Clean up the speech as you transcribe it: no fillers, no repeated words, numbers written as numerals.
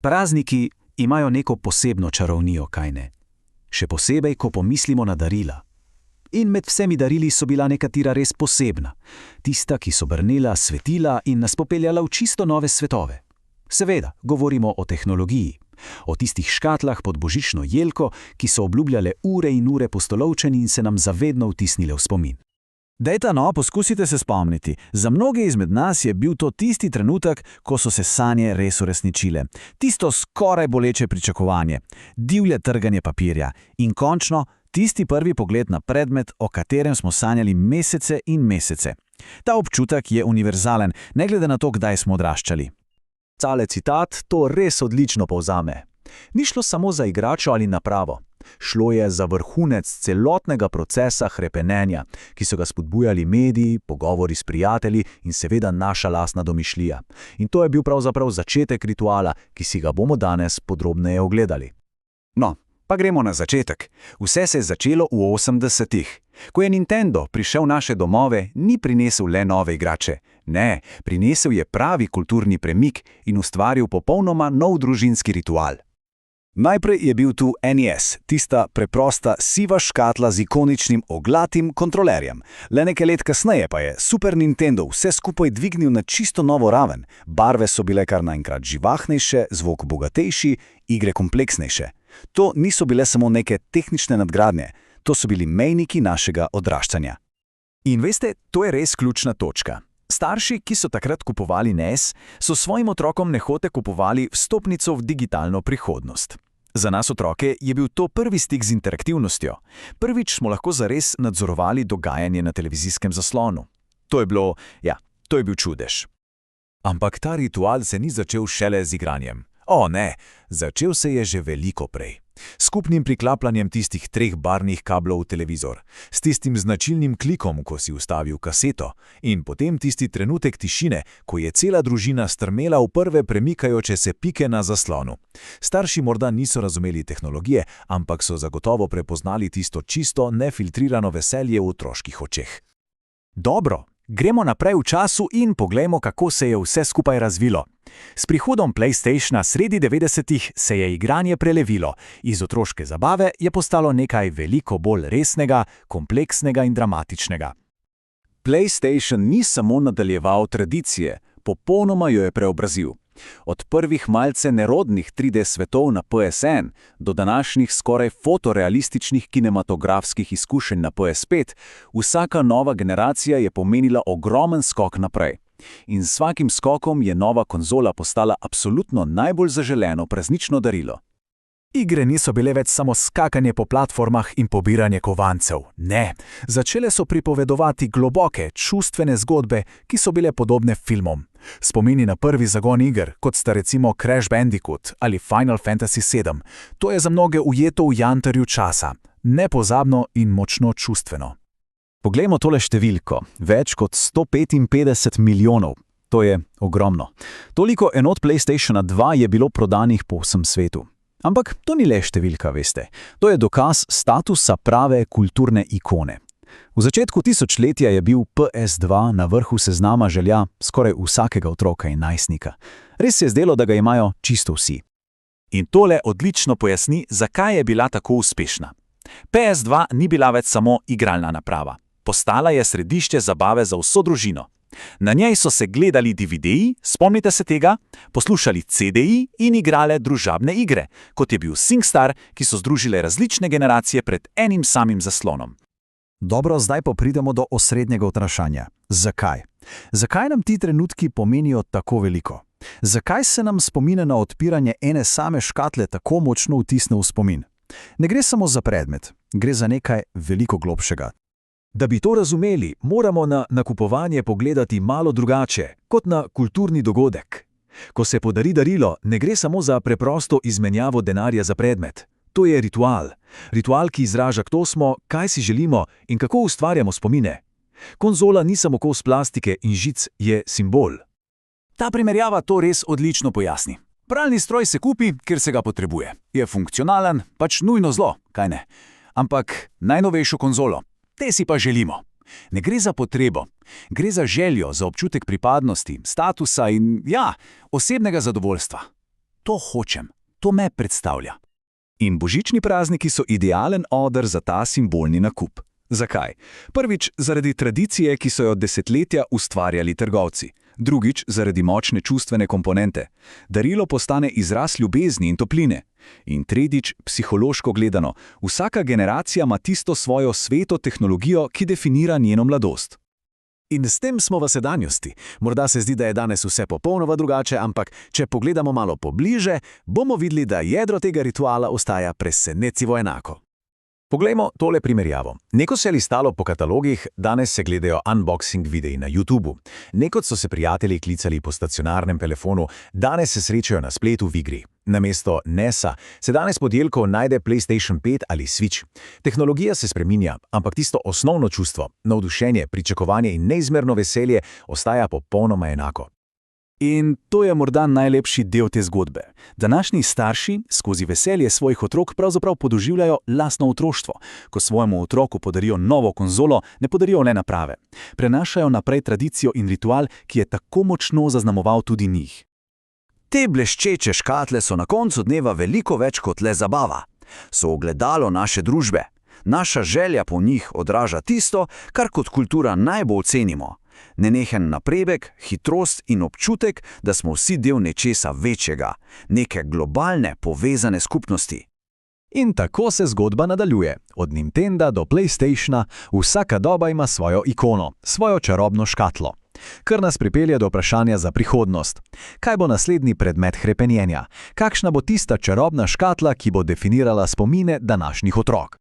Prazniki imajo neko posebno čarovnijo, kaj ne? Še posebej, ko pomislimo na darila. In med vsemi darili so bila nekatera res posebna. Tista, ki so brnela, svetila in nas popeljala v čisto nove svetove. Seveda, govorimo o tehnologiji. O tistih škatlah pod božično jelko, ki so obljubljale ure in ure pustolovčenja in se nam zavedno vtisnile v spomin. Dajte no, poskusite se spomniti. Za mnoge izmed nas je bil to tisti trenutek, ko so se sanje res uresničile. Tisto skoraj boleče pričakovanje, divje trganje papirja in končno tisti prvi pogled na predmet, o katerem smo sanjali mesece in mesece. Ta občutek je univerzalen, ne glede na to, kdaj smo odraščali. Tale citat to res odlično povzame. Ni šlo samo za igračo ali napravo. Šlo je za vrhunec celotnega procesa hrepenenja, ki so ga spodbujali mediji, pogovori s prijatelji in seveda naša lastna domišljija. In to je bil pravzaprav začetek rituala, ki si ga bomo danes podrobneje ogledali. No, pa gremo na začetek. Vse se je začelo v 80-ih. Ko je Nintendo prišel v naše domove, ni prinesel le nove igrače. Ne, prinesel je pravi kulturni premik in ustvaril popolnoma nov družinski ritual. Najprej je bil tu NES, tista preprosta siva škatla z ikoničnim oglatim kontrolerjem. Le nekaj let kasneje pa je Super Nintendo vse skupaj dvignil na čisto novo raven. Barve so bile kar naenkrat živahnejše, zvok bogatejši, igre kompleksnejše. To niso bile samo neke tehnične nadgradnje, to so bili mejniki našega odraščanja. In veste, to je res ključna točka. Starši, ki so takrat kupovali NES, so svojim otrokom nehote kupovali vstopnico v digitalno prihodnost. Za nas otroke je bil to prvi stik z interaktivnostjo. Prvič smo lahko zares nadzorovali dogajanje na televizijskem zaslonu. To je bil čudež. Ampak ta ritual se ni začel šele z igranjem. O ne, začel se je že veliko prej. Skupnim priklapljanjem tistih 3 barvnih kablov v televizor, s tistim značilnim klikom, ko si vstavil kaseto, in potem tisti trenutek tišine, ko je cela družina strmela v prve premikajoče se pike na zaslonu. Starši morda niso razumeli tehnologije, ampak so zagotovo prepoznali tisto čisto, nefiltrirano veselje v otroških očeh. Dobro, gremo naprej v času in poglejmo, kako se je vse skupaj razvilo. S prihodom PlayStationa sredi 90-ih se je igranje prelevilo. Iz otroške zabave je postalo nekaj veliko bolj resnega, kompleksnega in dramatičnega. PlayStation ni samo nadaljeval tradicije, popolnoma jo je preobrazil. Od prvih malce nerodnih 3D svetov na PSN do današnjih skoraj fotorealističnih kinematografskih izkušenj na PS5, vsaka nova generacija je pomenila ogromen skok naprej. In s vsakim skokom je nova konzola postala absolutno najbolj zaželeno praznično darilo. Igre niso bile več samo skakanje po platformah in pobiranje kovancev. Ne, začele so pripovedovati globoke, čustvene zgodbe, ki so bile podobne filmom. Spomini na prvi zagon iger, kot sta recimo Crash Bandicoot ali Final Fantasy VII. To je za mnoge ujeto v jantarju časa, nepozabno in močno čustveno. Poglejmo tole številko, več kot 155 milijonov. To je ogromno. Toliko enot PlayStationa 2 je bilo prodanih po vsem svetu. Ampak to ni le številka, veste. To je dokaz statusa prave kulturne ikone. V začetku tisočletja je bil PS2 na vrhu seznama želja skoraj vsakega otroka in najstnika. Res se je zdelo, da ga imajo čisto vsi. In tole odlično pojasni, zakaj je bila tako uspešna. PS2 ni bila več samo igralna naprava. Postala je središče zabave za vso družino. Na njej so se gledali DVD-ji, spomnite se tega, poslušali CD-ji in igrale družabne igre, kot je bil SingStar, ki so združile različne generacije pred enim samim zaslonom. Dobro, zdaj pa pridemo do osrednjega vprašanja. Zakaj? Zakaj nam ti trenutki pomenijo tako veliko? Zakaj se nam spomine na odpiranje ene same škatle tako močno vtisne v spomin? Ne gre samo za predmet, gre za nekaj veliko globšega. Da bi to razumeli, moramo na nakupovanje pogledati malo drugače, kot na kulturni dogodek. Ko se podari darilo, ne gre samo za preprosto izmenjavo denarja za predmet. To je ritual. Ritual, ki izraža, kdo smo, kaj si želimo in kako ustvarjamo spomine. Konzola ni samo kos plastike in žic, je simbol. Ta primerjava to res odlično pojasni. Pralni stroj se kupi, ker se ga potrebuje. Je funkcionalen, pač nujno zlo, kaj ne. Ampak najnovejšo konzolo. Te si pa želimo. Ne gre za potrebo, gre za željo, za občutek pripadnosti, statusa in, osebnega zadovoljstva. to hočem, to me predstavlja. In božični prazniki so idealen oder za ta simbolni nakup. Zakaj? Prvič, zaradi tradicije, ki so jo desetletja ustvarjali trgovci. Drugič, zaradi močne čustvene komponente. Darilo postane izraz ljubezni in topline. In tretjič, psihološko gledano, vsaka generacija ima tisto svojo sveto tehnologijo, ki definira njeno mladost. In s tem smo v sedanjosti. Morda se zdi, da je danes vse popolnoma drugače, ampak če pogledamo malo pobliže, bomo videli, da jedro tega rituala ostaja presenetljivo enako. Poglejmo tole primerjavo. Nekoč se je listalo po katalogih, danes se gledajo unboxing videi na YouTubu. Nekoč so se prijatelji klicali po stacionarnem telefonu, danes se srečajo na spletu v igri. Namesto NES-a se danes pod jelko najde PlayStation 5 ali Switch. Tehnologija se spreminja, ampak tisto osnovno čustvo, navdušenje, pričakovanje in neizmerno veselje ostaja popolnoma enako. In to je morda najlepši del te zgodbe. Današnji starši skozi veselje svojih otrok pravzaprav podoživljajo lastno otroštvo. Ko svojemu otroku podarijo novo konzolo, ne podarijo le naprave. Prenašajo naprej tradicijo in ritual, ki je tako močno zaznamoval tudi njih. Te bleščeče škatle so na koncu dneva veliko več kot le zabava. So ogledalo naše družbe. Naša želja po njih odraža tisto, kar kot kultura najbolj cenimo. Nenehen napredek, hitrost in občutek, da smo vsi del nečesa večjega, neke globalne povezane skupnosti. In tako se zgodba nadaljuje. Od Nintenda do PlayStationa, vsaka doba ima svojo ikono, svojo čarobno škatlo. Kar nas pripelje do vprašanja za prihodnost. Kaj bo naslednji predmet hrepenjenja? Kakšna bo tista čarobna škatla, ki bo definirala spomine današnjih otrok?